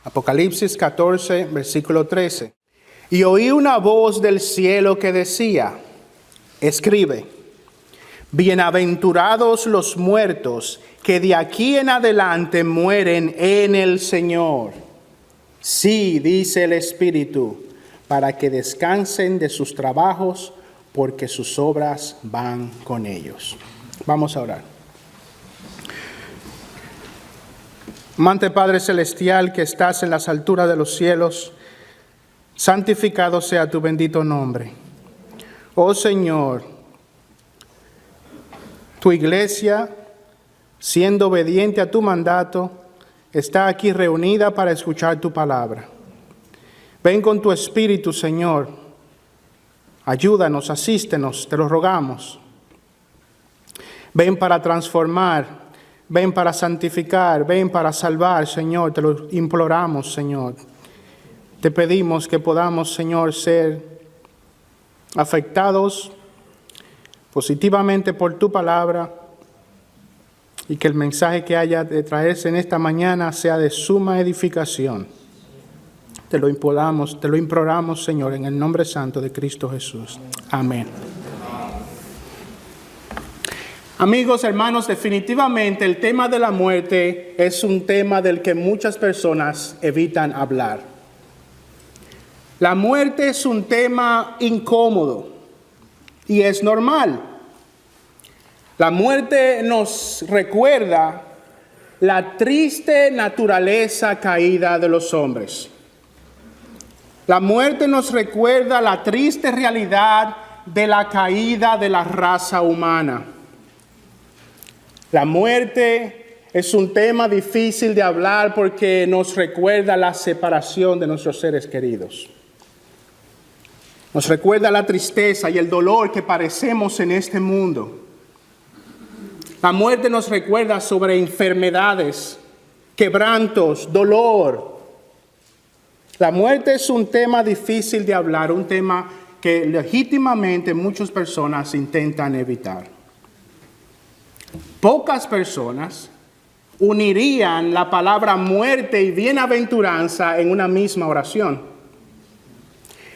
Apocalipsis 14, versículo 13. Y oí una voz del cielo que decía, escribe, bienaventurados los muertos que de aquí en adelante mueren en el Señor. Sí, dice el Espíritu, para que descansen de sus trabajos, porque sus obras van con ellos. Vamos a orar. Amante Padre Celestial que estás en las alturas de los cielos, santificado sea tu bendito nombre. Oh Señor, tu iglesia, siendo obediente a tu mandato, está aquí reunida para escuchar tu palabra. Ven con tu Espíritu, Señor. Ayúdanos, asístenos, te lo rogamos. Ven para transformar. Ven para santificar, ven para salvar, Señor, te lo imploramos, Señor. Te pedimos que podamos, Señor, ser afectados positivamente por tu palabra y que el mensaje que haya de traerse en esta mañana sea de suma edificación. Te lo imploramos, Señor, en el nombre santo de Cristo Jesús. Amén. Amigos, hermanos, definitivamente el tema de la muerte es un tema del que muchas personas evitan hablar. La muerte es un tema incómodo y es normal. La muerte nos recuerda la triste naturaleza caída de los hombres. La muerte nos recuerda la triste realidad de la caída de la raza humana. La muerte es un tema difícil de hablar porque nos recuerda la separación de nuestros seres queridos. Nos recuerda la tristeza y el dolor que padecemos en este mundo. La muerte nos recuerda sobre enfermedades, quebrantos, dolor. La muerte es un tema difícil de hablar, un tema que legítimamente muchas personas intentan evitar. Pocas personas unirían la palabra muerte y bienaventuranza en una misma oración.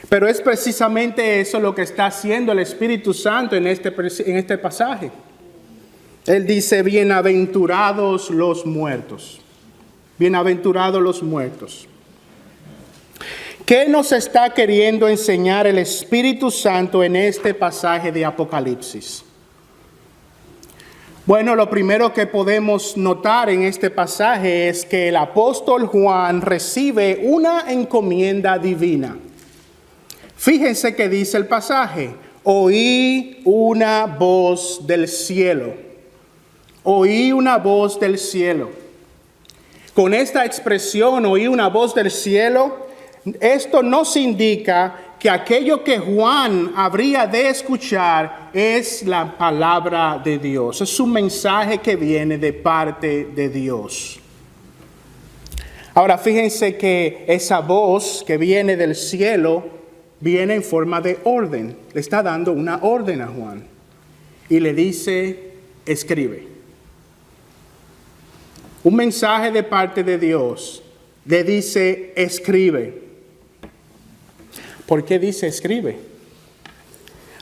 Pero es precisamente eso lo que está haciendo el Espíritu Santo en este pasaje. Él dice, bienaventurados los muertos. Bienaventurados los muertos. ¿Qué nos está queriendo enseñar el Espíritu Santo en este pasaje de Apocalipsis? Bueno, lo primero que podemos notar en este pasaje es que el apóstol Juan recibe una encomienda divina. Fíjense que dice el pasaje, oí una voz del cielo. Oí una voz del cielo. Con esta expresión, oí una voz del cielo, esto nos indica que aquello que Juan habría de escuchar es la palabra de Dios. Es un mensaje que viene de parte de Dios. Ahora fíjense que esa voz que viene del cielo viene en forma de orden. Le está dando una orden a Juan. Y le dice, escribe. Un mensaje de parte de Dios le dice, escribe. ¿Por qué dice escribe?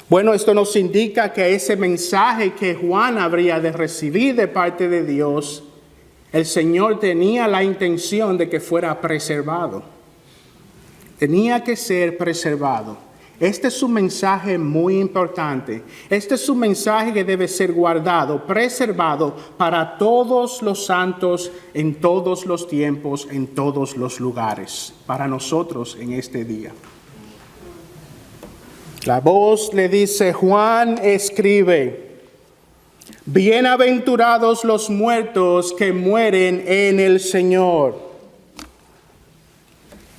Bueno, esto nos indica que ese mensaje que Juan habría de recibir de parte de Dios, el Señor tenía la intención de que fuera preservado. Tenía que ser preservado. Este es un mensaje muy importante. Este es un mensaje que debe ser guardado, preservado para todos los santos, en todos los tiempos, en todos los lugares, para nosotros en este día. La voz le dice, Juan escribe, bienaventurados los muertos que mueren en el Señor.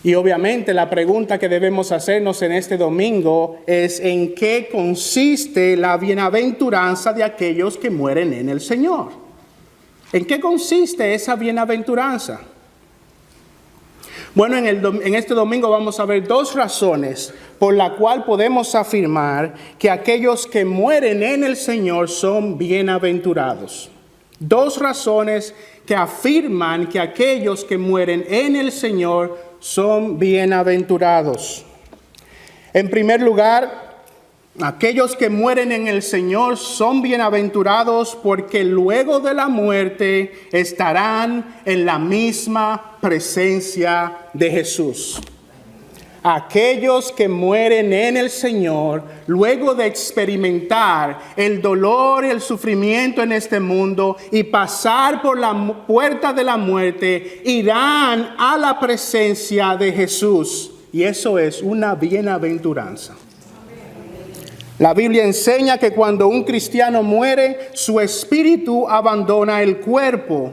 Y obviamente la pregunta que debemos hacernos en este domingo es ¿en qué consiste la bienaventuranza de aquellos que mueren en el Señor? ¿En qué consiste esa bienaventuranza? Bueno, en este domingo vamos a ver dos razones por la cual podemos afirmar que aquellos que mueren en el Señor son bienaventurados. 2 razones que afirman que aquellos que mueren en el Señor son bienaventurados. En primer lugar, aquellos que mueren en el Señor son bienaventurados porque luego de la muerte estarán en la misma presencia de Jesús. Aquellos que mueren en el Señor, luego de experimentar el dolor y el sufrimiento en este mundo y pasar por la puerta de la muerte, irán a la presencia de Jesús. Y eso es una bienaventuranza. La Biblia enseña que cuando un cristiano muere, su espíritu abandona el cuerpo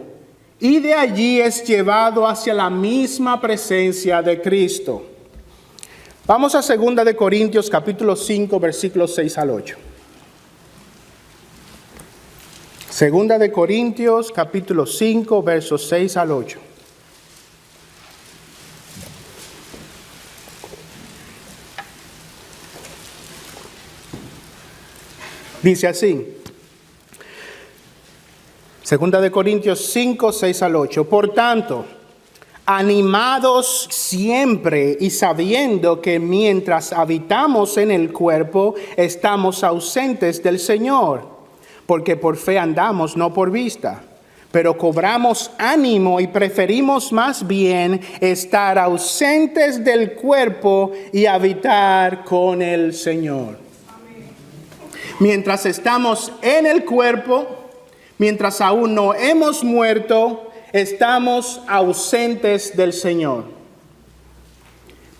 y de allí es llevado hacia la misma presencia de Cristo. Vamos a 2 de Corintios capítulo 5 versículos 6 al 8. 2 de Corintios capítulo 5 versos 6 al 8. Dice así, 2 de Corintios 5, 6 al 8. Por tanto, animados siempre y sabiendo que mientras habitamos en el cuerpo, estamos ausentes del Señor, porque por fe andamos, no por vista. Pero cobramos ánimo y preferimos más bien estar ausentes del cuerpo y habitar con el Señor. Mientras estamos en el cuerpo, mientras aún no hemos muerto, estamos ausentes del Señor.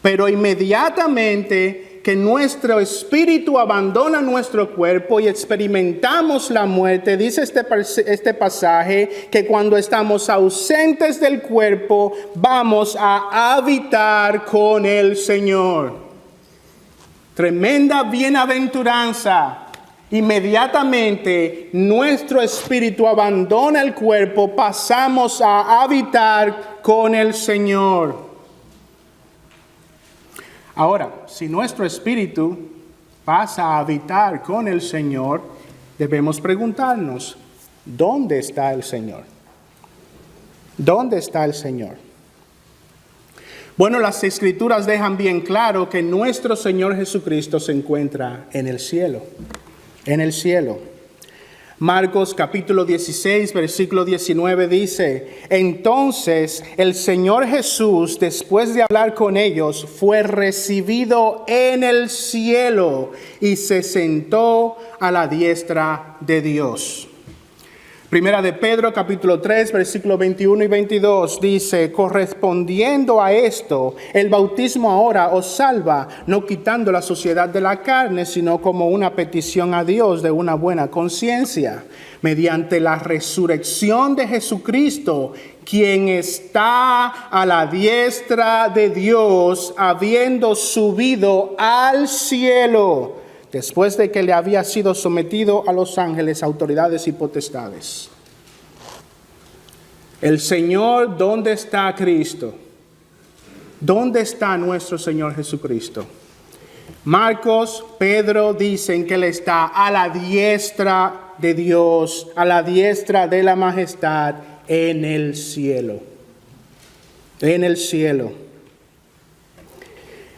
Pero inmediatamente que nuestro espíritu abandona nuestro cuerpo y experimentamos la muerte, dice este pasaje, que cuando estamos ausentes del cuerpo, vamos a habitar con el Señor. Tremenda bienaventuranza. Inmediatamente nuestro espíritu abandona el cuerpo, pasamos a habitar con el Señor. Ahora, si nuestro espíritu pasa a habitar con el Señor, debemos preguntarnos, ¿dónde está el Señor? ¿Dónde está el Señor? Bueno, las Escrituras dejan bien claro que nuestro Señor Jesucristo se encuentra en el cielo. En el cielo. Marcos capítulo 16, versículo 19 dice, entonces el Señor Jesús, después de hablar con ellos, fue recibido en el cielo y se sentó a la diestra de Dios. Primera de Pedro capítulo 3 versículos 21 y 22 dice, correspondiendo a esto, el bautismo ahora os salva, no quitando la suciedad de la carne, sino como una petición a Dios de una buena conciencia, mediante la resurrección de Jesucristo, quien está a la diestra de Dios, habiendo subido al cielo, después de que le había sido sometido a los ángeles, autoridades y potestades. El Señor, ¿dónde está Cristo? ¿Dónde está nuestro Señor Jesucristo? Marcos, Pedro dicen que Él está a la diestra de Dios, a la diestra de la majestad en el cielo. En el cielo.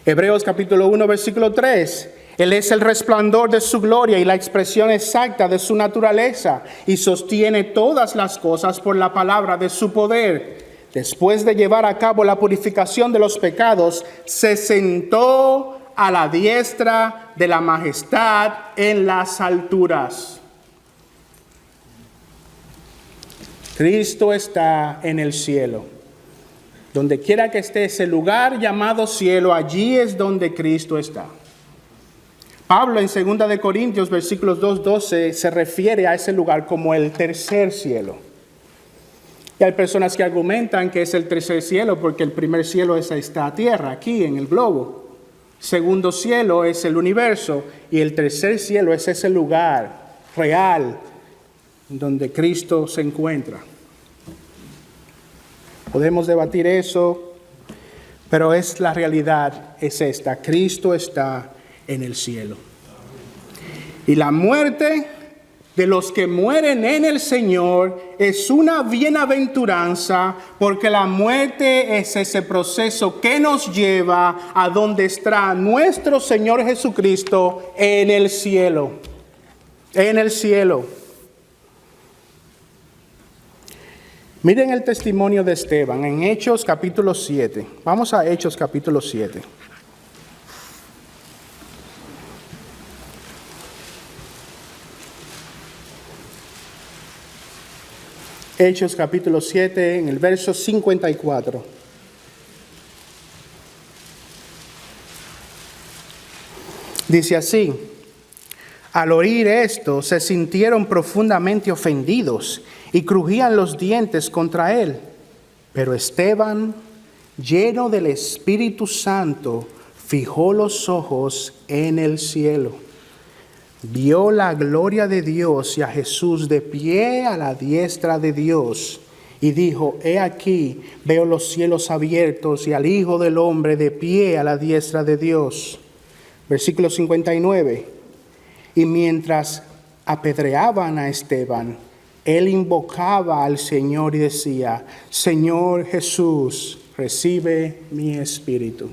Hebreos capítulo 1, versículo 3. Él es el resplandor de su gloria y la expresión exacta de su naturaleza y sostiene todas las cosas por la palabra de su poder. Después de llevar a cabo la purificación de los pecados, se sentó a la diestra de la majestad en las alturas. Cristo está en el cielo. Donde quiera que esté ese lugar llamado cielo, allí es donde Cristo está. Pablo en 2 de Corintios, versículos 2-12, se refiere a ese lugar como el tercer cielo. Y hay personas que argumentan que es el tercer cielo porque el primer cielo es esta tierra, aquí en el globo. Segundo cielo es el universo y el tercer cielo es ese lugar real donde Cristo se encuentra. Podemos debatir eso, pero es la realidad, es esta. Cristo está en el cielo. Y la muerte de los que mueren en el Señor es una bienaventuranza, porque la muerte es ese proceso que nos lleva a donde está nuestro Señor Jesucristo en el cielo. En el cielo. Miren el testimonio de Esteban en Hechos capítulo 7. Vamos a Hechos capítulo 7. Hechos capítulo 7, en el verso 54. Dice así: al oír esto, se sintieron profundamente ofendidos y crujían los dientes contra él. Pero Esteban, lleno del Espíritu Santo, fijó los ojos en el cielo. Vio la gloria de Dios y a Jesús de pie a la diestra de Dios. Y dijo: he aquí, veo los cielos abiertos y al Hijo del Hombre de pie a la diestra de Dios. Versículo 59. Y mientras apedreaban a Esteban, él invocaba al Señor y decía: Señor Jesús, recibe mi espíritu.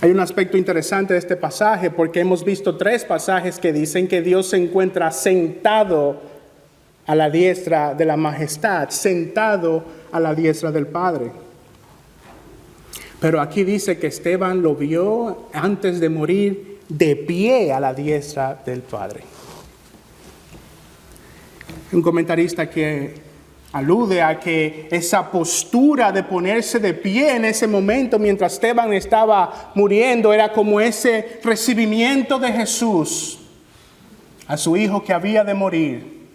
Hay un aspecto interesante de este pasaje, porque hemos visto 3 pasajes que dicen que Dios se encuentra sentado a la diestra de la majestad, sentado a la diestra del Padre. Pero aquí dice que Esteban lo vio antes de morir de pie a la diestra del Padre. Un comentarista que alude a que esa postura de ponerse de pie en ese momento mientras Esteban estaba muriendo era como ese recibimiento de Jesús a su hijo que había de morir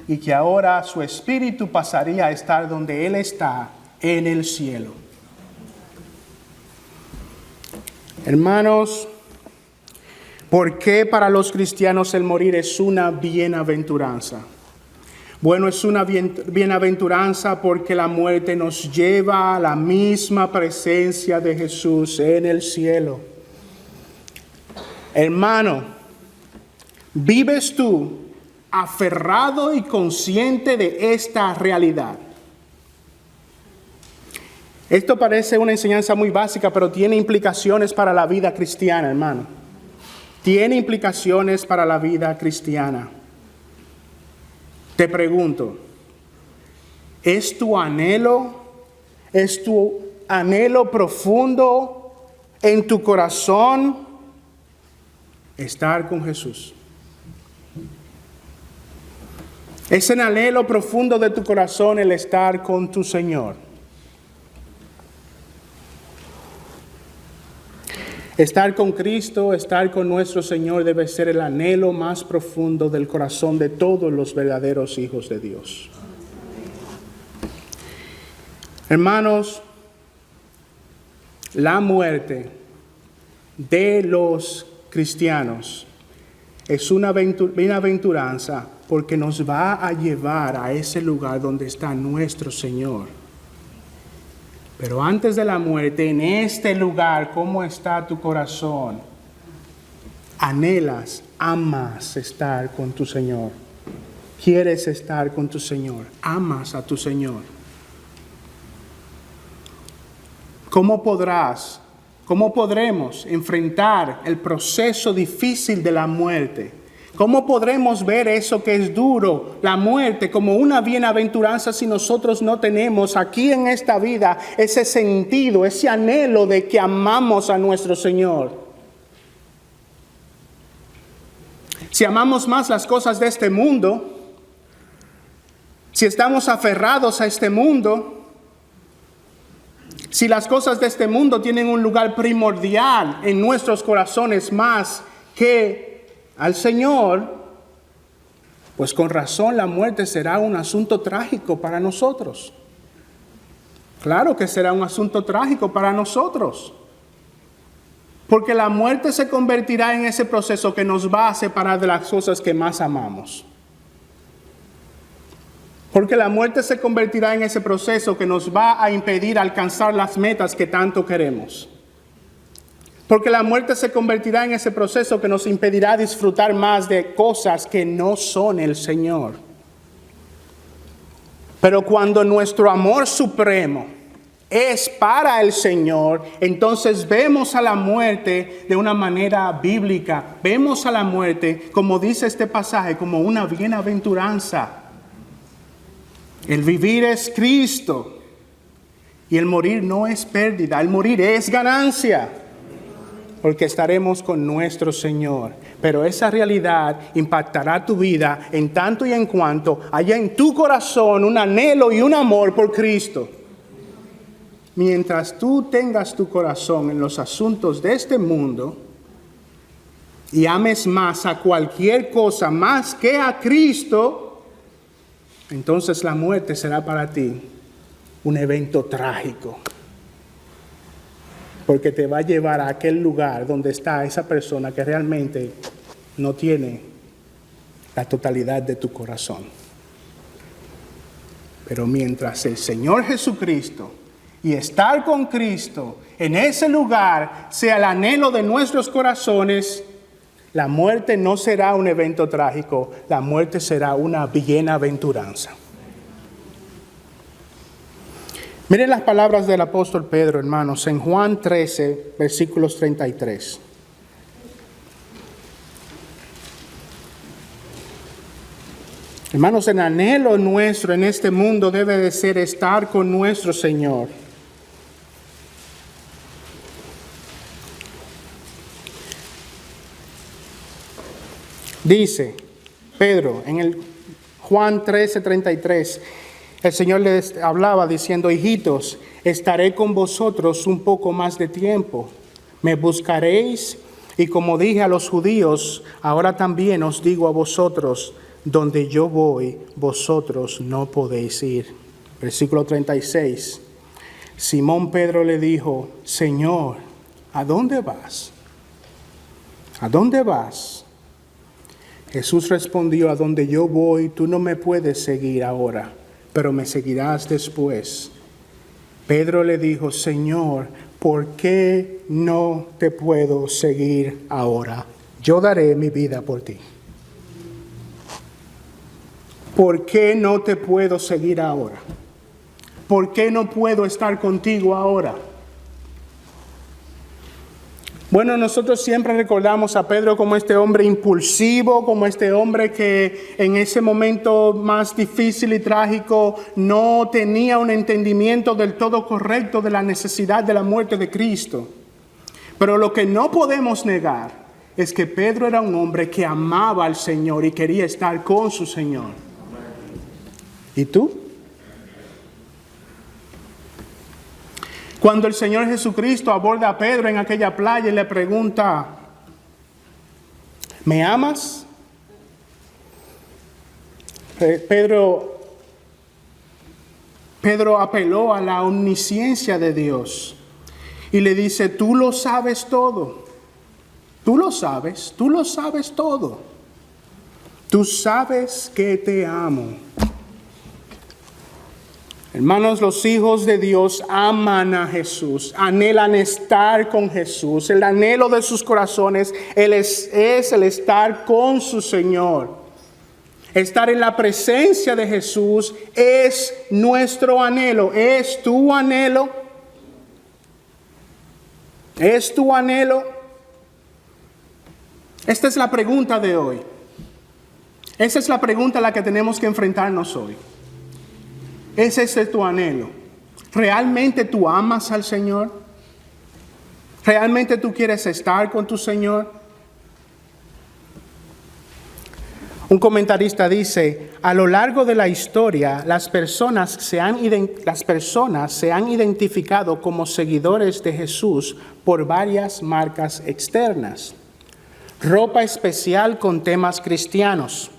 y que ahora su espíritu pasaría a estar donde él está, en el cielo. Hermanos, ¿por qué para los cristianos el morir es una bienaventuranza? Bueno, es una bienaventuranza porque la muerte nos lleva a la misma presencia de Jesús en el cielo. Hermano, ¿vives tú aferrado y consciente de esta realidad? Esto parece una enseñanza muy básica, pero tiene implicaciones para la vida cristiana, hermano. Tiene implicaciones para la vida cristiana. Te pregunto, ¿es tu anhelo profundo en tu corazón estar con Jesús? ¿Es el anhelo profundo de tu corazón el estar con tu Señor? Estar con Cristo, estar con nuestro Señor debe ser el anhelo más profundo del corazón de todos los verdaderos hijos de Dios. Hermanos, la muerte de los cristianos es una bienaventuranza porque nos va a llevar a ese lugar donde está nuestro Señor. Pero antes de la muerte, en este lugar, ¿cómo está tu corazón? Anhelas, amas estar con tu Señor. Quieres estar con tu Señor. Amas a tu Señor. ¿Cómo podremos enfrentar el proceso difícil de la muerte? ¿Cómo podremos ver eso que es duro, la muerte, como una bienaventuranza si nosotros no tenemos aquí en esta vida ese sentido, ese anhelo de que amamos a nuestro Señor? Si amamos más las cosas de este mundo, si estamos aferrados a este mundo, si las cosas de este mundo tienen un lugar primordial en nuestros corazones más que al Señor, pues con razón la muerte será un asunto trágico para nosotros. Claro que será un asunto trágico para nosotros. Porque la muerte se convertirá en ese proceso que nos va a separar de las cosas que más amamos. Porque la muerte se convertirá en ese proceso que nos va a impedir alcanzar las metas que tanto queremos. Porque la muerte se convertirá en ese proceso que nos impedirá disfrutar más de cosas que no son el Señor. Pero cuando nuestro amor supremo es para el Señor, entonces vemos a la muerte de una manera bíblica. Vemos a la muerte, como dice este pasaje, como una bienaventuranza. El vivir es Cristo y el morir no es pérdida, el morir es ganancia, porque estaremos con nuestro Señor. Pero esa realidad impactará tu vida en tanto y en cuanto haya en tu corazón un anhelo y un amor por Cristo. Mientras tú tengas tu corazón en los asuntos de este mundo y ames más a cualquier cosa más que a Cristo, entonces la muerte será para ti un evento trágico. Porque te va a llevar a aquel lugar donde está esa persona que realmente no tiene la totalidad de tu corazón. Pero mientras el Señor Jesucristo y estar con Cristo en ese lugar sea el anhelo de nuestros corazones, la muerte no será un evento trágico, la muerte será una bienaventuranza. Miren las palabras del apóstol Pedro, hermanos, en Juan 13, versículos 33. Hermanos, el anhelo nuestro en este mundo debe de ser estar con nuestro Señor. Dice Pedro en el Juan 13, 33, el Señor les hablaba diciendo: hijitos, estaré con vosotros un poco más de tiempo. Me buscaréis, y como dije a los judíos, ahora también os digo a vosotros, donde yo voy, vosotros no podéis ir. Versículo 36. Simón Pedro le dijo: Señor, ¿a dónde vas? ¿A dónde vas? Jesús respondió: a donde yo voy, tú no me puedes seguir ahora, pero me seguirás después. Pedro le dijo: Señor, ¿por qué no te puedo seguir ahora? Yo daré mi vida por ti. ¿Por qué no te puedo seguir ahora? ¿Por qué no puedo estar contigo ahora? Bueno, nosotros siempre recordamos a Pedro como este hombre impulsivo, como este hombre que en ese momento más difícil y trágico no tenía un entendimiento del todo correcto de la necesidad de la muerte de Cristo. Pero lo que no podemos negar es que Pedro era un hombre que amaba al Señor y quería estar con su Señor. ¿Y tú? Cuando el Señor Jesucristo aborda a Pedro en aquella playa y le pregunta: ¿me amas? Pedro apeló a la omnisciencia de Dios y le dice: tú lo sabes todo. Tú lo sabes todo. Tú sabes que te amo. Hermanos, los hijos de Dios aman a Jesús, anhelan estar con Jesús. El anhelo de sus corazones es el estar con su Señor. Estar en la presencia de Jesús es nuestro anhelo. ¿Es tu anhelo? ¿Es tu anhelo? Esta es la pregunta de hoy. Esa es la pregunta a la que tenemos que enfrentarnos hoy. ¿Es ese tu anhelo? ¿Realmente tú amas al Señor? ¿Realmente tú quieres estar con tu Señor? Un comentarista dice: a lo largo de la historia, las personas se han identificado como seguidores de Jesús por varias marcas externas. Ropa especial con temas cristianos,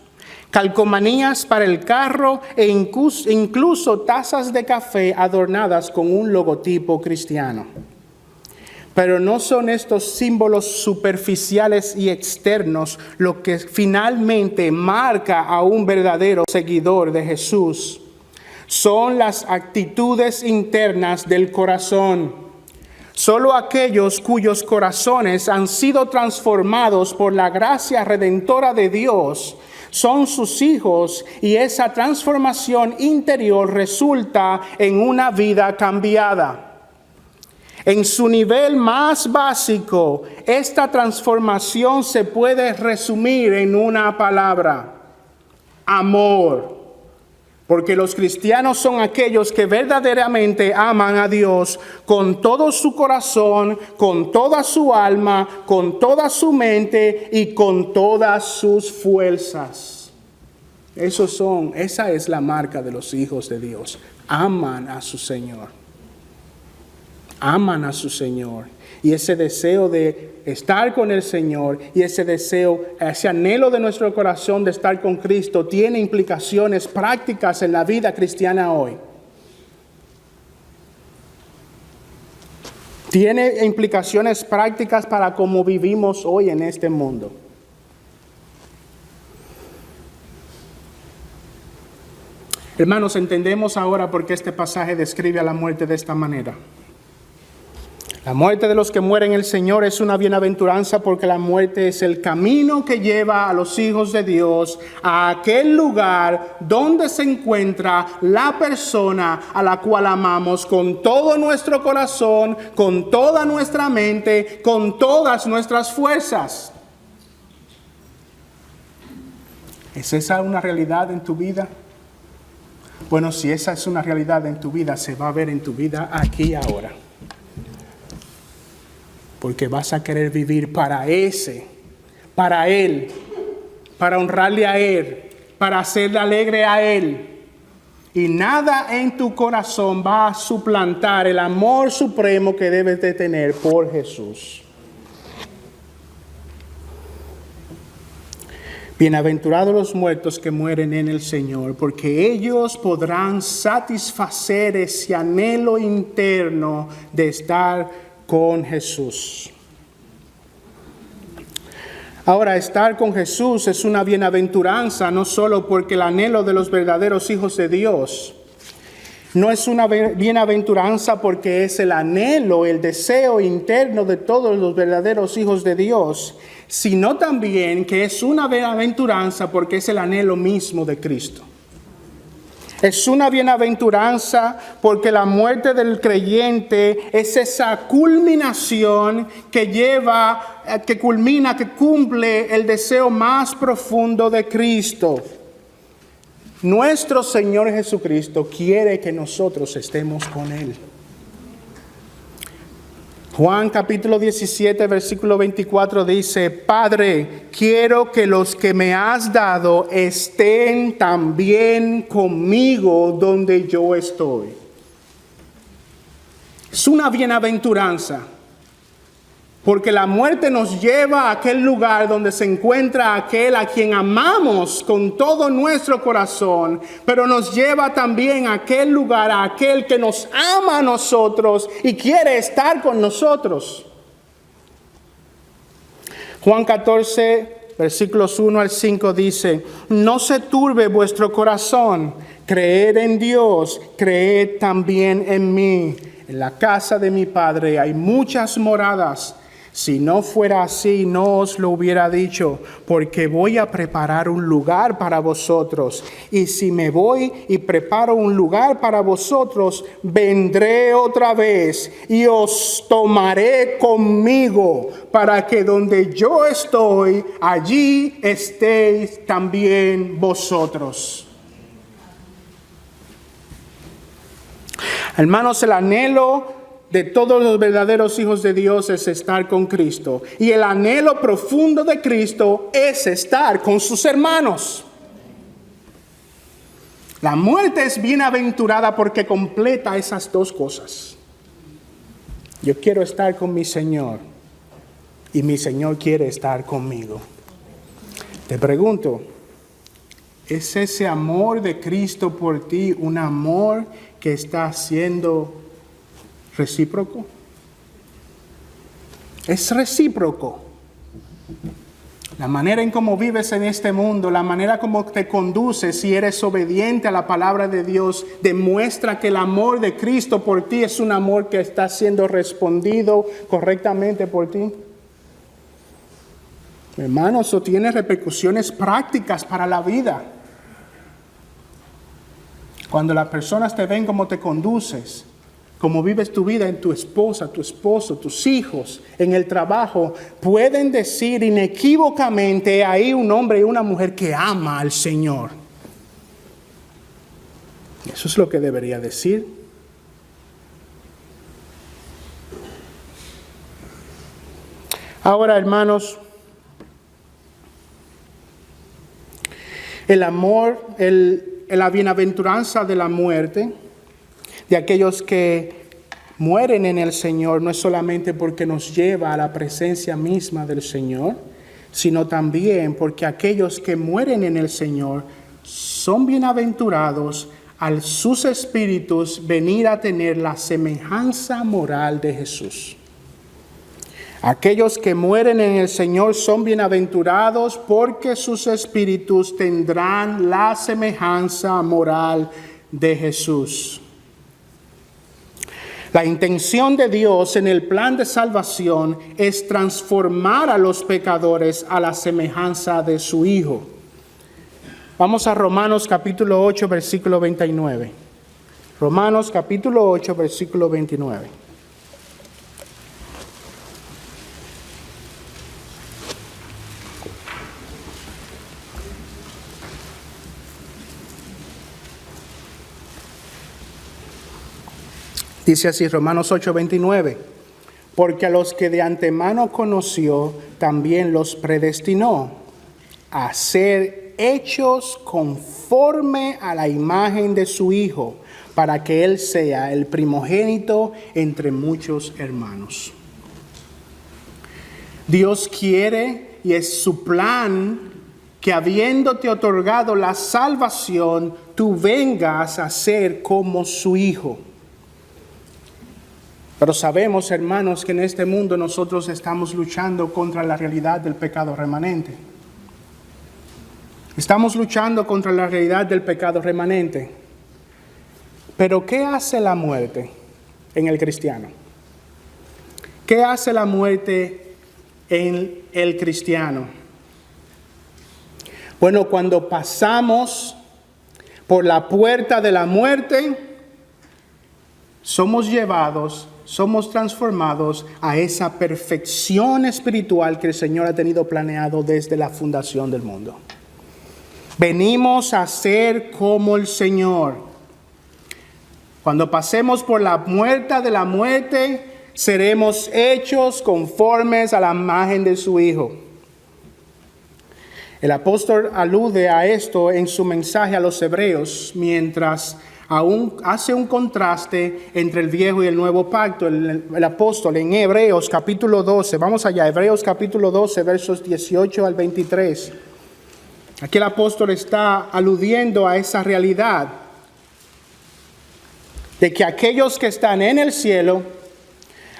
calcomanías para el carro e incluso tazas de café adornadas con un logotipo cristiano. Pero no son estos símbolos superficiales y externos lo que finalmente marca a un verdadero seguidor de Jesús. Son las actitudes internas del corazón. Solo aquellos cuyos corazones han sido transformados por la gracia redentora de Dios son sus hijos, y esa transformación interior resulta en una vida cambiada. En su nivel más básico, esta transformación se puede resumir en una palabra: amor. Porque los cristianos son aquellos que verdaderamente aman a Dios con todo su corazón, con toda su alma, con toda su mente y con todas sus fuerzas. Esa es la marca de los hijos de Dios. Aman a su Señor. Aman a su Señor. Y ese deseo de estar con el Señor y ese deseo, ese anhelo de nuestro corazón de estar con Cristo tiene implicaciones prácticas en la vida cristiana hoy. Tiene implicaciones prácticas para cómo vivimos hoy en este mundo. Hermanos, entendemos ahora por qué este pasaje describe a la muerte de esta manera. La muerte de los que mueren en el Señor es una bienaventuranza, porque la muerte es el camino que lleva a los hijos de Dios a aquel lugar donde se encuentra la persona a la cual amamos con todo nuestro corazón, con toda nuestra mente, con todas nuestras fuerzas. ¿Es esa una realidad en tu vida? Bueno, si esa es una realidad en tu vida, se va a ver en tu vida aquí y ahora. Porque vas a querer vivir para Él, para honrarle a Él, para hacerle alegre a Él. Y nada en tu corazón va a suplantar el amor supremo que debes de tener por Jesús. Bienaventurados los muertos que mueren en el Señor, porque ellos podrán satisfacer ese anhelo interno de estar con Jesús. Ahora, estar con Jesús es una bienaventuranza, no solo porque el anhelo de los verdaderos hijos de Dios. No es una bienaventuranza porque es el anhelo, el deseo interno de todos los verdaderos hijos de Dios, sino también que es una bienaventuranza porque es el anhelo mismo de Cristo. Es una bienaventuranza porque la muerte del creyente es esa culminación que cumple el deseo más profundo de Cristo. Nuestro Señor Jesucristo quiere que nosotros estemos con Él. Juan capítulo 17, versículo 24 dice: Padre, quiero que los que me has dado estén también conmigo donde yo estoy. Es una bienaventuranza, porque la muerte nos lleva a aquel lugar donde se encuentra aquel a quien amamos con todo nuestro corazón, pero nos lleva también a aquel lugar, a aquel que nos ama a nosotros y quiere estar con nosotros. Juan 14, versículos 1 al 5 dice: No se turbe vuestro corazón, creed en Dios, creed también en mí. En la casa de mi Padre hay muchas moradas. Si no fuera así, no os lo hubiera dicho, porque voy a preparar un lugar para vosotros. Y si me voy y preparo un lugar para vosotros, vendré otra vez y os tomaré conmigo, para que donde yo estoy, allí estéis también vosotros. Hermanos, el anhelo de todos los verdaderos hijos de Dios es estar con Cristo. Y el anhelo profundo de Cristo es estar con sus hermanos. La muerte es bienaventurada porque completa esas dos cosas. Yo quiero estar con mi Señor y mi Señor quiere estar conmigo. Te pregunto, ¿es ese amor de Cristo por ti un amor que está siendo recíproco? ¿Es recíproco? La manera en cómo vives en este mundo, la manera como te conduces, si eres obediente a la palabra de Dios, demuestra que el amor de Cristo por ti es un amor que está siendo respondido correctamente por ti. Hermano, eso tiene repercusiones prácticas para la vida. Cuando las personas te ven cómo te conduces, cómo vives tu vida en tu esposa, tu esposo, tus hijos, en el trabajo, pueden decir inequívocamente, hay un hombre y una mujer que ama al Señor. Eso es lo que debería decir. Ahora, hermanos, el amor, la bienaventuranza de la muerte, de aquellos que mueren en el Señor, no es solamente porque nos lleva a la presencia misma del Señor, sino también porque aquellos que mueren en el Señor son bienaventurados al sus espíritus venir a tener la semejanza moral de Jesús. Aquellos que mueren en el Señor son bienaventurados porque sus espíritus tendrán la semejanza moral de Jesús. La intención de Dios en el plan de salvación es transformar a los pecadores a la semejanza de su Hijo. Vamos a Romanos capítulo 8, versículo 29. Romanos capítulo 8, versículo 29. Dice así, Romanos 8:29, porque a los que de antemano conoció, también los predestinó a ser hechos conforme a la imagen de su Hijo, para que Él sea el primogénito entre muchos hermanos. Dios quiere, y es su plan, que habiéndote otorgado la salvación, tú vengas a ser como su Hijo. Pero sabemos, hermanos, que en este mundo nosotros estamos luchando contra la realidad del pecado remanente. Estamos luchando contra la realidad del pecado remanente. Pero ¿qué hace la muerte en el cristiano? ¿Qué hace la muerte en el cristiano? Bueno, cuando pasamos por la puerta de la muerte, somos llevados, somos transformados a esa perfección espiritual que el Señor ha tenido planeado desde la fundación del mundo. Venimos a ser como el Señor. Cuando pasemos por la puerta de la muerte, seremos hechos conformes a la imagen de su Hijo. El apóstol alude a esto en su mensaje a los hebreos, mientras aún hace un contraste entre el viejo y el nuevo pacto. El apóstol en Hebreos capítulo 12, vamos allá, Hebreos capítulo 12, versos 18 al 23. Aquí el apóstol está aludiendo a esa realidad de que aquellos que están en el cielo,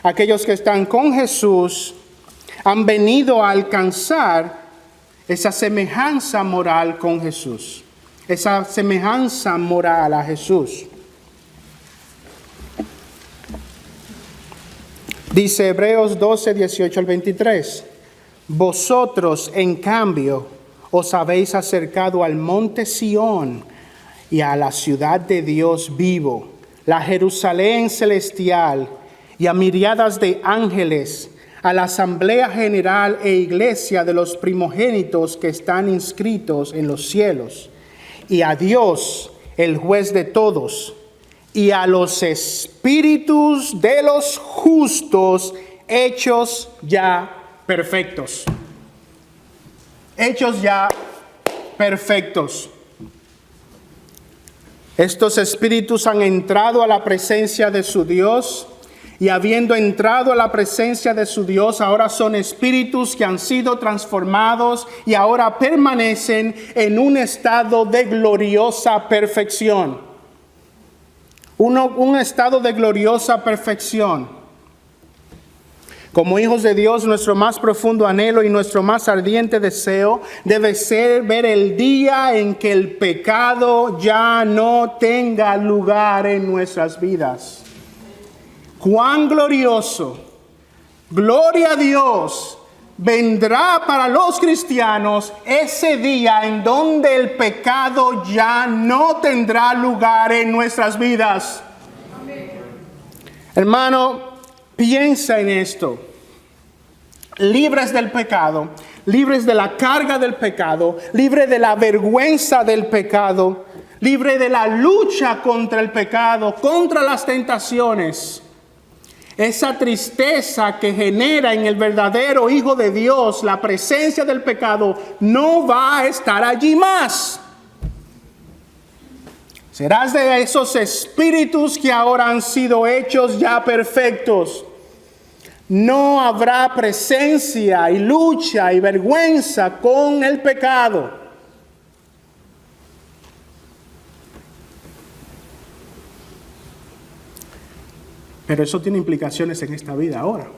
aquellos que están con Jesús, han venido a alcanzar esa semejanza moral con Jesús. Esa semejanza moral a Jesús. Dice Hebreos 12, 18 al 23. Vosotros, en cambio, os habéis acercado al monte Sión y a la ciudad de Dios vivo, la Jerusalén celestial, y a miriadas de ángeles, a la asamblea general e iglesia de los primogénitos que están inscritos en los cielos, y a Dios, el juez de todos, y a los espíritus de los justos hechos ya perfectos. Hechos ya perfectos. Estos espíritus han entrado a la presencia de su Dios, y habiendo entrado a la presencia de su Dios, ahora son espíritus que han sido transformados y ahora permanecen en un estado de gloriosa perfección. Un estado de gloriosa perfección. Como hijos de Dios, nuestro más profundo anhelo y nuestro más ardiente deseo debe ser ver el día en que el pecado ya no tenga lugar en nuestras vidas. Cuán glorioso, gloria a Dios, vendrá para los cristianos ese día en donde el pecado ya no tendrá lugar en nuestras vidas. Amén. Hermano, piensa en esto. Libres del pecado, libres de la carga del pecado, libre de la vergüenza del pecado, libre de la lucha contra el pecado, contra las tentaciones. Esa tristeza que genera en el verdadero Hijo de Dios la presencia del pecado no va a estar allí más. Serás de esos espíritus que ahora han sido hechos ya perfectos. No habrá presencia y lucha y vergüenza con el pecado. Pero eso tiene implicaciones en esta vida ahora.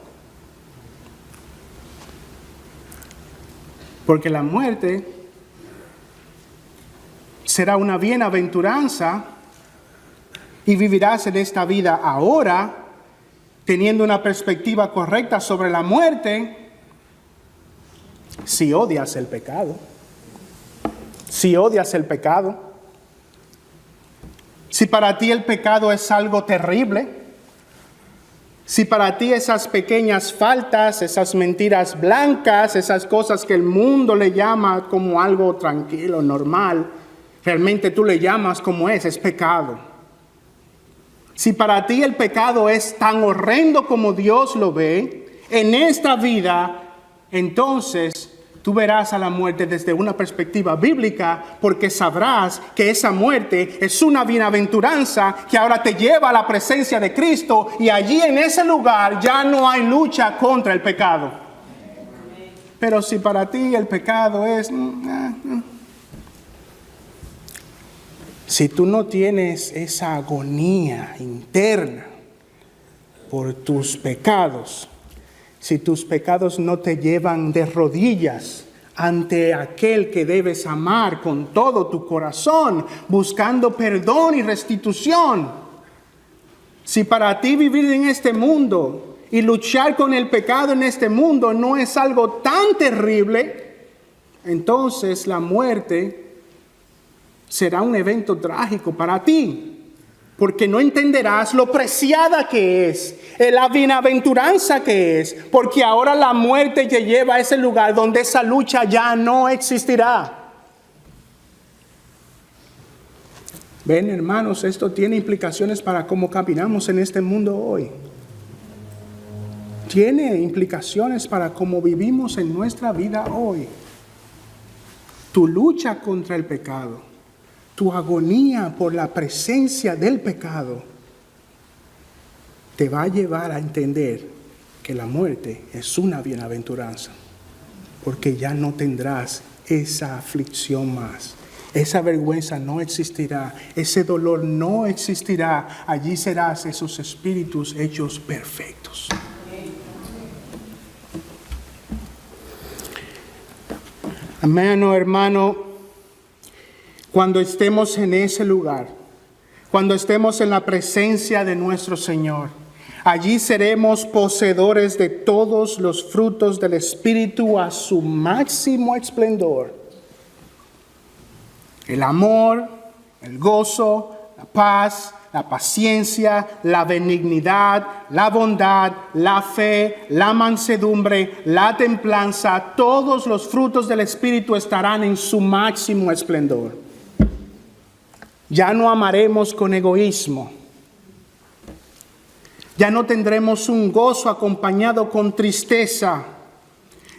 Porque la muerte será una bienaventuranza y vivirás en esta vida ahora teniendo una perspectiva correcta sobre la muerte si odias el pecado. Si odias el pecado. Si para ti el pecado es algo terrible. Si para ti esas pequeñas faltas, esas mentiras blancas, esas cosas que el mundo le llama como algo tranquilo, normal, realmente tú le llamas como es pecado. Si para ti el pecado es tan horrendo como Dios lo ve, en esta vida, entonces tú verás a la muerte desde una perspectiva bíblica, porque sabrás que esa muerte es una bienaventuranza que ahora te lleva a la presencia de Cristo y allí en ese lugar ya no hay lucha contra el pecado. Pero si para ti el pecado es... Si tú no tienes esa agonía interna por tus pecados, si tus pecados no te llevan de rodillas ante aquel que debes amar con todo tu corazón, buscando perdón y restitución, si para ti vivir en este mundo y luchar con el pecado en este mundo no es algo tan terrible, entonces la muerte será un evento trágico para ti. Porque no entenderás lo preciada que es, la bienaventuranza que es, porque ahora la muerte te lleva a ese lugar donde esa lucha ya no existirá. Ven, hermanos, esto tiene implicaciones para cómo caminamos en este mundo hoy. Tiene implicaciones para cómo vivimos en nuestra vida hoy. Tu lucha contra el pecado, tu agonía por la presencia del pecado te va a llevar a entender que la muerte es una bienaventuranza, porque ya no tendrás esa aflicción más. Esa vergüenza no existirá, ese dolor no existirá. Allí serás esos espíritus hechos perfectos. Amén, hermano. Cuando estemos en ese lugar, cuando estemos en la presencia de nuestro Señor, allí seremos poseedores de todos los frutos del Espíritu a su máximo esplendor. El amor, el gozo, la paz, la paciencia, la benignidad, la bondad, la fe, la mansedumbre, la templanza, todos los frutos del Espíritu estarán en su máximo esplendor. Ya no amaremos con egoísmo. Ya no tendremos un gozo acompañado con tristeza.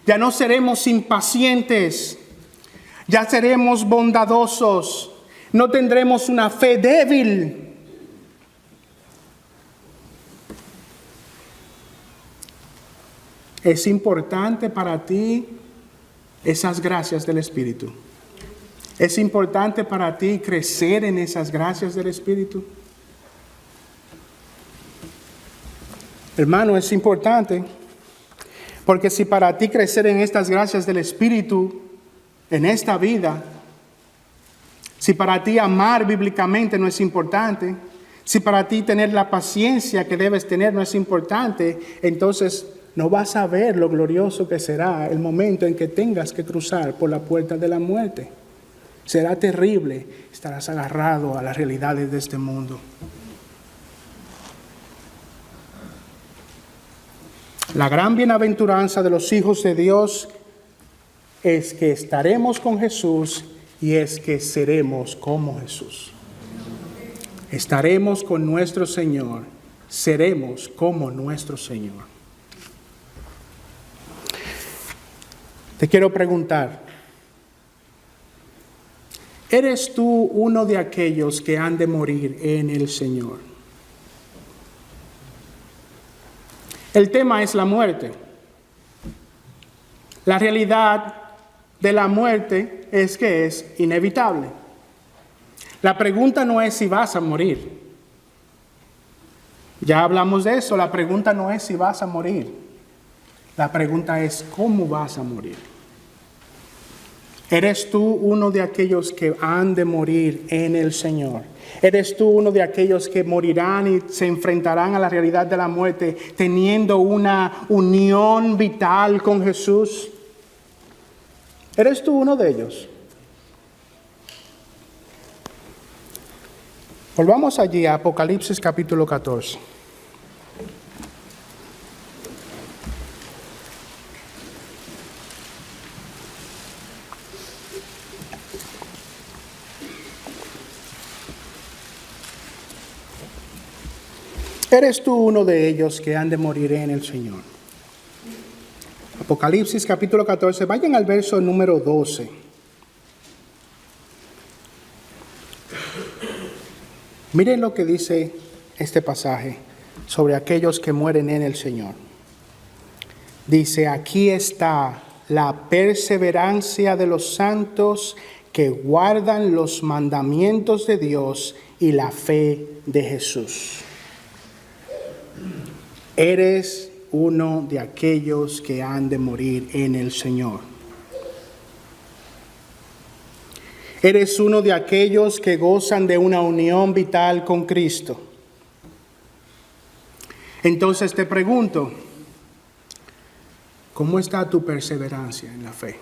Ya no seremos impacientes. Ya seremos bondadosos. No tendremos una fe débil. Es importante para ti esas gracias del Espíritu. Es importante para ti crecer en esas gracias del Espíritu. Hermano, es importante. Porque si para ti crecer en estas gracias del Espíritu, en esta vida, si para ti amar bíblicamente no es importante, si para ti tener la paciencia que debes tener no es importante, entonces no vas a ver lo glorioso que será el momento en que tengas que cruzar por la puerta de la muerte. Será terrible, estarás agarrado a las realidades de este mundo. La gran bienaventuranza de los hijos de Dios es que estaremos con Jesús y es que seremos como Jesús. Estaremos con nuestro Señor, seremos como nuestro Señor. Te quiero preguntar, ¿eres tú uno de aquellos que han de morir en el Señor? El tema es la muerte. La realidad de la muerte es que es inevitable. La pregunta no es si vas a morir. Ya hablamos de eso. La pregunta no es si vas a morir. La pregunta es cómo vas a morir. ¿Eres tú uno de aquellos que han de morir en el Señor? ¿Eres tú uno de aquellos que morirán y se enfrentarán a la realidad de la muerte teniendo una unión vital con Jesús? ¿Eres tú uno de ellos? Volvamos allí a Apocalipsis capítulo 14. ¿Eres tú uno de ellos que han de morir en el Señor? Apocalipsis capítulo 14, vayan al verso número 12. Miren lo que dice este pasaje sobre aquellos que mueren en el Señor. Dice, aquí está la perseverancia de los santos que guardan los mandamientos de Dios y la fe de Jesús. Eres uno de aquellos que han de morir en el Señor. Eres uno de aquellos que gozan de una unión vital con Cristo. Entonces te pregunto, ¿cómo está tu perseverancia en la fe?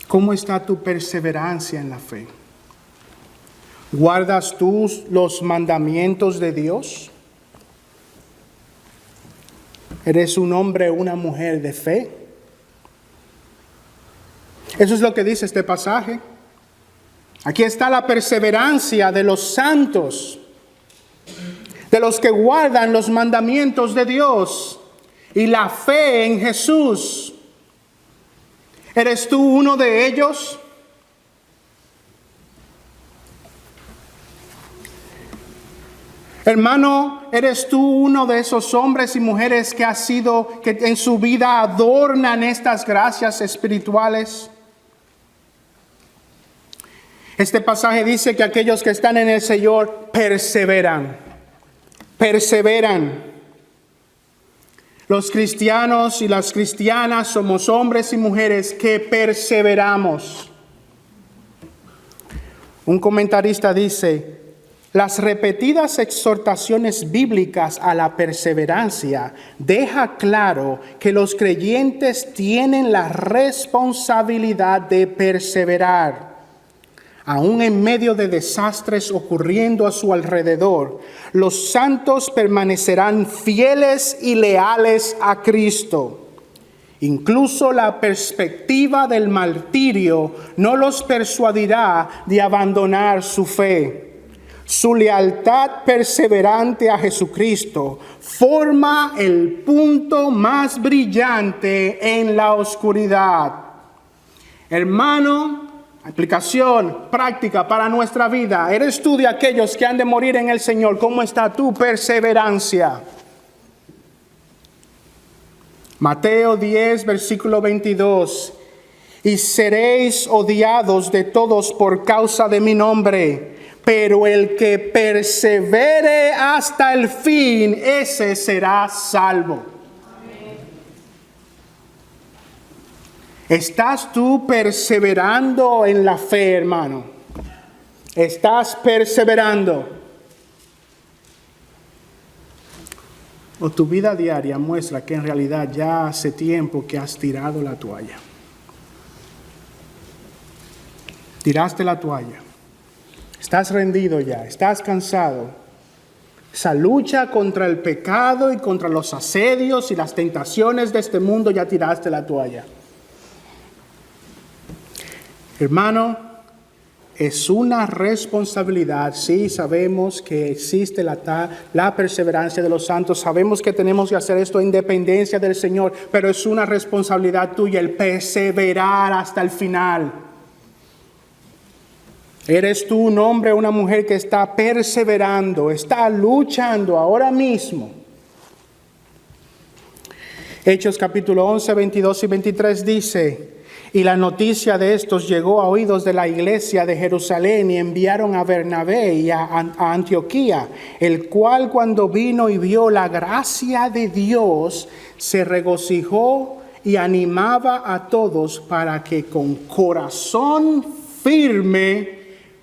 ¿Cómo está tu perseverancia en la fe? ¿Guardas tú los mandamientos de Dios? ¿Eres un hombre o una mujer de fe? Eso es lo que dice este pasaje. Aquí está la perseverancia de los santos, de los que guardan los mandamientos de Dios y la fe en Jesús. ¿Eres tú uno de ellos? Hermano, ¿eres tú uno de esos hombres y mujeres que en su vida adornan estas gracias espirituales? Este pasaje dice que aquellos que están en el Señor perseveran. Los cristianos y las cristianas somos hombres y mujeres que perseveramos. Un comentarista dice, las repetidas exhortaciones bíblicas a la perseverancia deja claro que los creyentes tienen la responsabilidad de perseverar. Aún en medio de desastres ocurriendo a su alrededor, los santos permanecerán fieles y leales a Cristo. Incluso la perspectiva del martirio no los persuadirá de abandonar su fe. Su lealtad perseverante a Jesucristo forma el punto más brillante en la oscuridad. Hermano, aplicación práctica para nuestra vida. ¿Eres tú de aquellos que han de morir en el Señor? ¿Cómo está tu perseverancia? Mateo 10, versículo 22. Y seréis odiados de todos por causa de mi nombre. pero el que persevere hasta el fin, ese será salvo. Amén. ¿Estás tú perseverando en la fe, hermano? ¿Estás perseverando? ¿O tu vida diaria muestra que en realidad ya hace tiempo que has tirado la toalla? Tiraste la toalla. Estás rendido ya, estás cansado. Esa lucha contra el pecado y contra los asedios y las tentaciones de este mundo, ya tiraste la toalla. Hermano, es una responsabilidad. Sí, sabemos que existe la perseverancia de los santos. Sabemos que tenemos que hacer esto en dependencia del Señor, pero es una responsabilidad tuya el perseverar hasta el final. ¿Eres tú un hombre o una mujer que está perseverando, está luchando ahora mismo? Hechos capítulo 11, 22 y 23 dice: y la noticia de estos llegó a oídos de la iglesia de Jerusalén y enviaron a Bernabé y a Antioquía, el cual cuando vino y vio la gracia de Dios, se regocijó y animaba a todos para que con corazón firme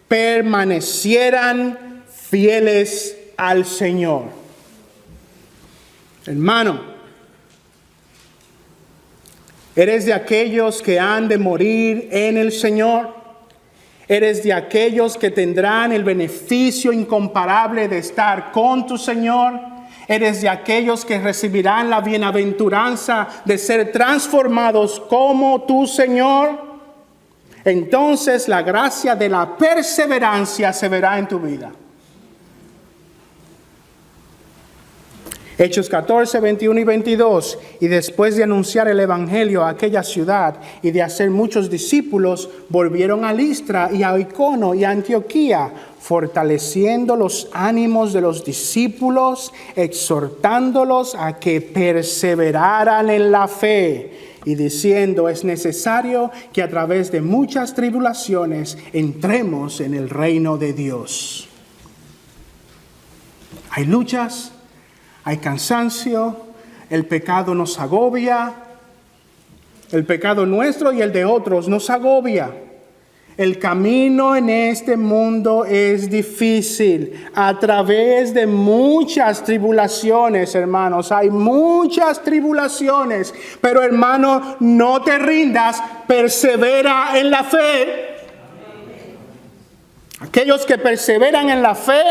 permanecieran fieles al Señor. Hermano, ¿eres de aquellos que han de morir en el Señor? ¿Eres de aquellos que tendrán el beneficio incomparable de estar con tu Señor? ¿Eres de aquellos que recibirán la bienaventuranza de ser transformados como tu Señor? Entonces la gracia de la perseverancia se verá en tu vida. Hechos 14, 21 y 22. Y después de anunciar el evangelio a aquella ciudad y de hacer muchos discípulos, volvieron a Listra y a Icono y a Antioquía, fortaleciendo los ánimos de los discípulos, exhortándolos a que perseveraran en la fe, y diciendo: es necesario que a través de muchas tribulaciones entremos en el reino de Dios. Hay luchas, hay cansancio, el pecado nos agobia, el pecado nuestro y el de otros nos agobia. El camino en este mundo es difícil, a través de muchas tribulaciones, hermanos. Hay muchas tribulaciones, pero hermano, no te rindas, persevera en la fe. Aquellos que perseveran en la fe,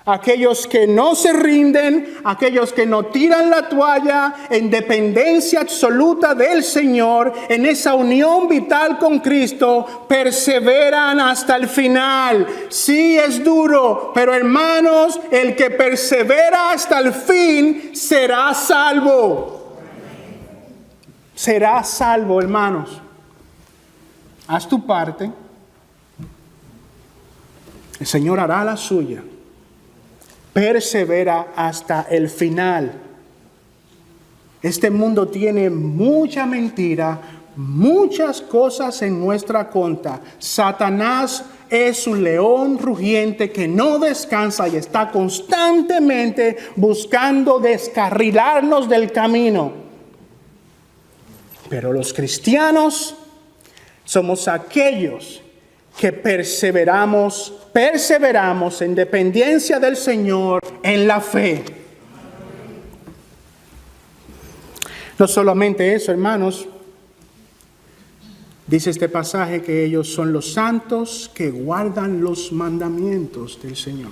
aquellos que no se rinden, aquellos que no tiran la toalla, en dependencia absoluta del Señor, en esa unión vital con Cristo, perseveran hasta el final. Sí, es duro, pero hermanos, el que persevera hasta el fin será salvo. Será salvo, hermanos. Haz tu parte. El Señor hará la suya. Persevera hasta el final. Este mundo tiene mucha mentira, muchas cosas en nuestra contra. Satanás es un león rugiente que no descansa y está constantemente buscando descarrilarnos del camino. Pero los cristianos somos aquellos que perseveramos en dependencia del Señor en la fe. No solamente eso, hermanos. Dice este pasaje que ellos son los santos que guardan los mandamientos del Señor.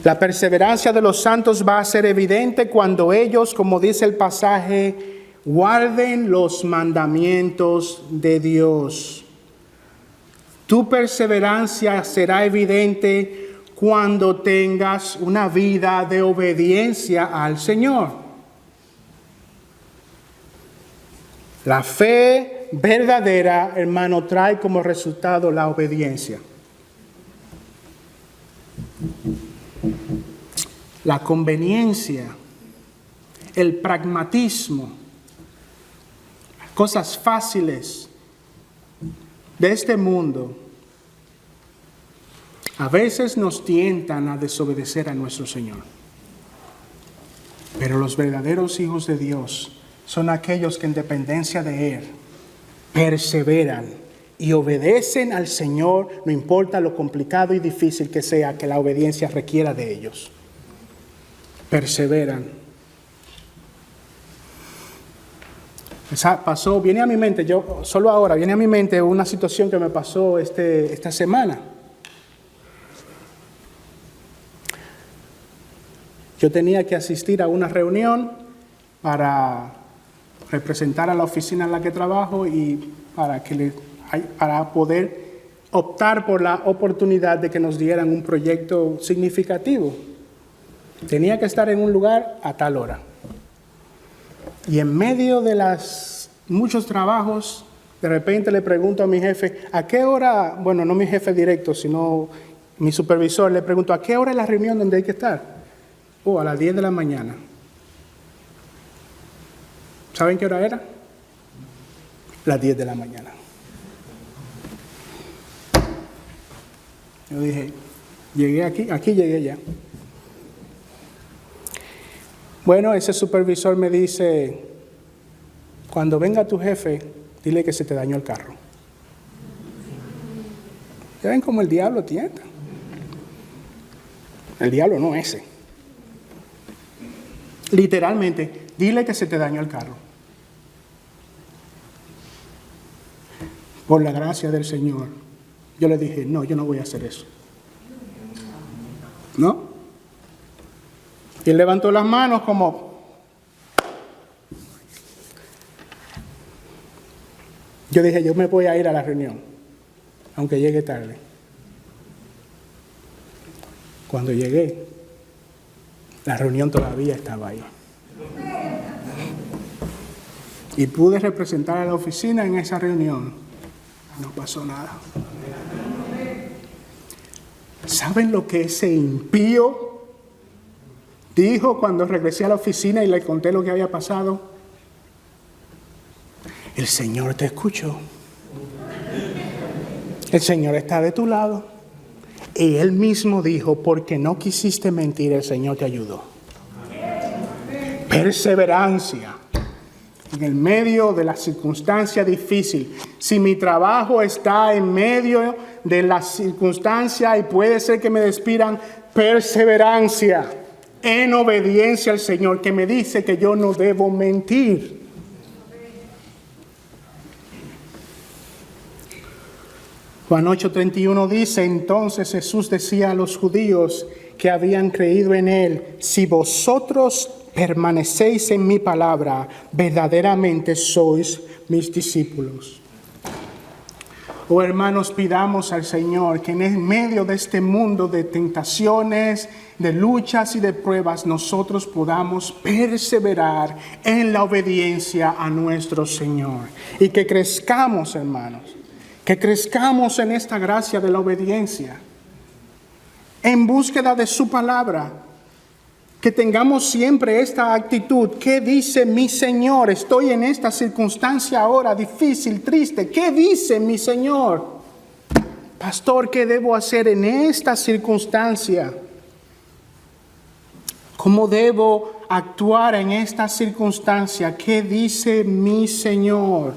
La perseverancia de los santos va a ser evidente cuando ellos, como dice el pasaje, guarden los mandamientos de Dios. Tu perseverancia será evidente cuando tengas una vida de obediencia al Señor. La fe verdadera, hermano, trae como resultado la obediencia. La conveniencia, el pragmatismo, cosas fáciles de este mundo A veces nos tientan a desobedecer a nuestro Señor. Pero los verdaderos hijos de Dios son aquellos que en dependencia de Él perseveran y obedecen al Señor, no importa lo complicado y difícil que sea que la obediencia requiera de ellos. Perseveran. Viene a mi mente, viene a mi mente una situación que me pasó esta semana. Yo tenía que asistir a una reunión para representar a la oficina en la que trabajo y para poder optar por la oportunidad de que nos dieran un proyecto significativo. Tenía que estar en un lugar a tal hora. Y en medio de muchos trabajos, de repente le pregunto a mi jefe, ¿a qué hora? Bueno, no mi jefe directo, sino mi supervisor, le pregunto, ¿a qué hora es la reunión donde hay que estar? A las 10 de la mañana. ¿Saben qué hora era? Las 10 de la mañana. Yo dije, llegué aquí llegué ya. Bueno, ese supervisor me dice, cuando venga tu jefe, dile que se te dañó el carro. ¿Ya ven cómo el diablo tienta? El diablo no ese. Literalmente, dile que se te dañó el carro. Por la gracia del Señor, yo le dije, no, yo no voy a hacer eso. ¿No? Y él levantó las manos como... Yo dije, yo me voy a ir a la reunión, aunque llegue tarde. Cuando llegué, la reunión todavía estaba ahí. Y pude representar a la oficina en esa reunión. No pasó nada. ¿Saben lo que ese impío dijo cuando regresé a la oficina y le conté lo que había pasado? El Señor te escuchó. El Señor está de tu lado. Y Él mismo dijo, porque no quisiste mentir, el Señor te ayudó. Perseverancia. En el medio de la circunstancia difícil. Si mi trabajo está en medio de la circunstancia y puede ser que me despidan, perseverancia en obediencia al Señor, que me dice que yo no debo mentir. Juan 8:31 dice, entonces Jesús decía a los judíos que habían creído en Él, si vosotros permanecéis en mi palabra, verdaderamente sois mis discípulos. Oh hermanos, pidamos al Señor que en medio de este mundo de tentaciones, de luchas y de pruebas, nosotros podamos perseverar en la obediencia a nuestro Señor. Y que crezcamos, hermanos, que crezcamos en esta gracia de la obediencia, en búsqueda de su palabra. Que tengamos siempre esta actitud. ¿Qué dice mi Señor? Estoy en esta circunstancia ahora difícil, triste. ¿Qué dice mi Señor? Pastor, ¿qué debo hacer en esta circunstancia? ¿Cómo debo actuar en esta circunstancia? ¿Qué dice mi Señor?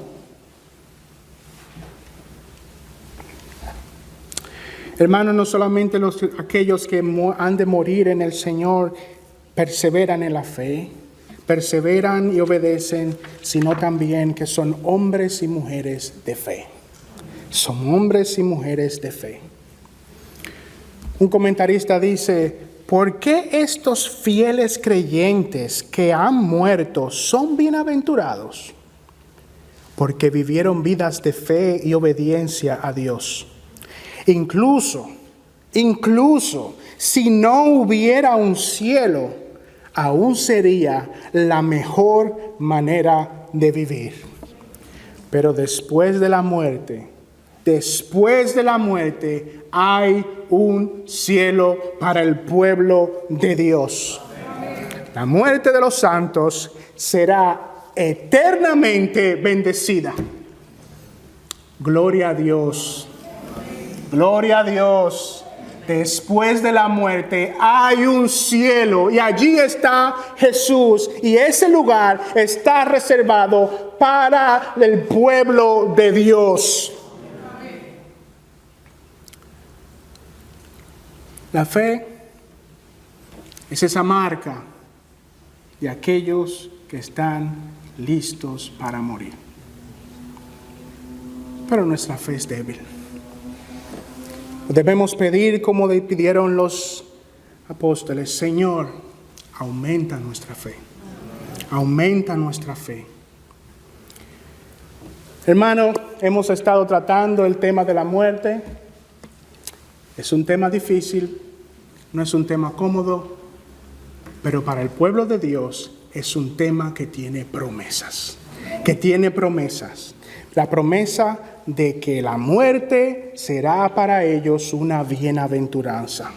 Hermanos, no solamente aquellos que han de morir en el Señor perseveran en la fe, perseveran y obedecen, sino también que son hombres y mujeres de fe. Son hombres y mujeres de fe. Un comentarista dice, ¿por qué estos fieles creyentes que han muerto son bienaventurados? Porque vivieron vidas de fe y obediencia a Dios. Incluso, si no hubiera un cielo, aún sería la mejor manera de vivir. Pero después de la muerte, hay un cielo para el pueblo de Dios. La muerte de los santos será eternamente bendecida. Gloria a Dios. Gloria a Dios. después de la muerte hay un cielo y allí está Jesús y ese lugar está reservado para el pueblo de Dios. La fe es esa marca de aquellos que están listos para morir. Pero nuestra fe es débil. Debemos pedir como pidieron los apóstoles: Señor, aumenta nuestra fe. Aumenta nuestra fe. Hermano, hemos estado tratando el tema de la muerte. Es un tema difícil, no es un tema cómodo, pero para el pueblo de Dios es un tema que tiene promesas. Que tiene promesas. La promesa de que la muerte será para ellos una bienaventuranza.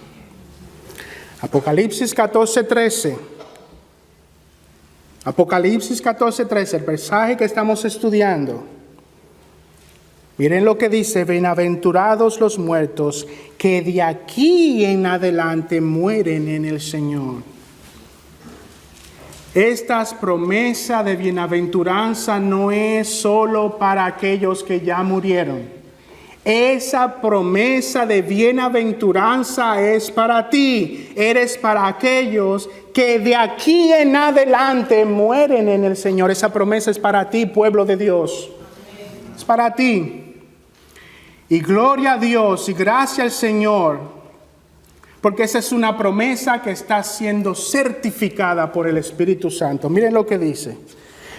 Apocalipsis 14:13. Apocalipsis 14:13, el pasaje que estamos estudiando. Miren lo que dice: bienaventurados los muertos que de aquí en adelante mueren en el Señor. Esta promesa de bienaventuranza no es solo para aquellos que ya murieron. Esa promesa de bienaventuranza es para ti. Eres para aquellos que de aquí en adelante mueren en el Señor. Esa promesa es para ti, pueblo de Dios. Es para ti. Y gloria a Dios y gracias al Señor, porque esa es una promesa que está siendo certificada por el Espíritu Santo. Miren lo que dice: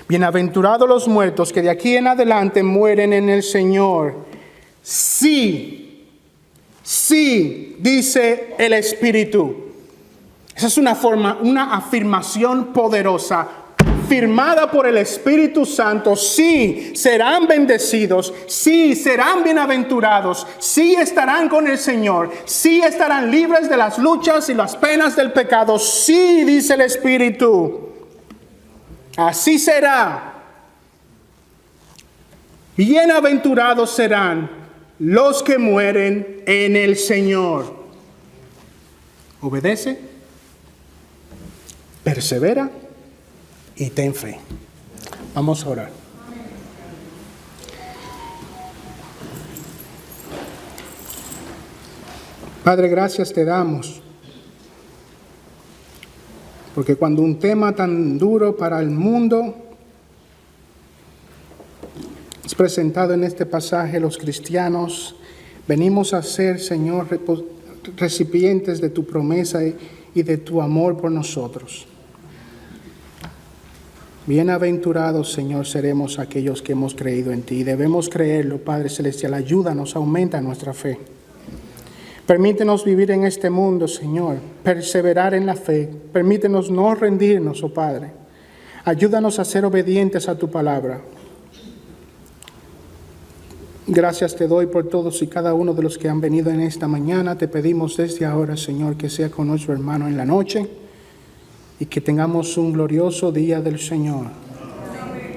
bienaventurados los muertos que de aquí en adelante mueren en el Señor. Sí, dice el Espíritu. Esa es una afirmación poderosa, firmada por el Espíritu Santo. Sí, serán bendecidos. Sí, serán bienaventurados. Sí, estarán con el Señor. Sí, estarán libres de las luchas y las penas del pecado. Sí, dice el Espíritu. Así será. Bienaventurados serán los que mueren en el Señor. Obedece, persevera y ten fe. Vamos a orar. Padre, gracias te damos, porque cuando un tema tan duro para el mundo es presentado en este pasaje, los cristianos venimos a ser, Señor, recipientes de tu promesa y de tu amor por nosotros. Bienaventurados, Señor, seremos aquellos que hemos creído en ti. Y debemos creerlo, Padre Celestial. Ayúdanos, aumenta nuestra fe. Permítenos vivir en este mundo, Señor. Perseverar en la fe. Permítenos no rendirnos, oh Padre. Ayúdanos a ser obedientes a tu palabra. Gracias te doy por todos y cada uno de los que han venido en esta mañana. Te pedimos desde ahora, Señor, que sea con nuestro hermano en la noche. Y que tengamos un glorioso día del Señor.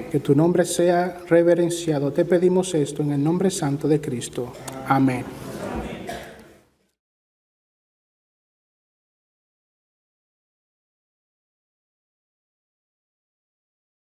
Que tu nombre sea reverenciado. Te pedimos esto en el nombre santo de Cristo. Amén.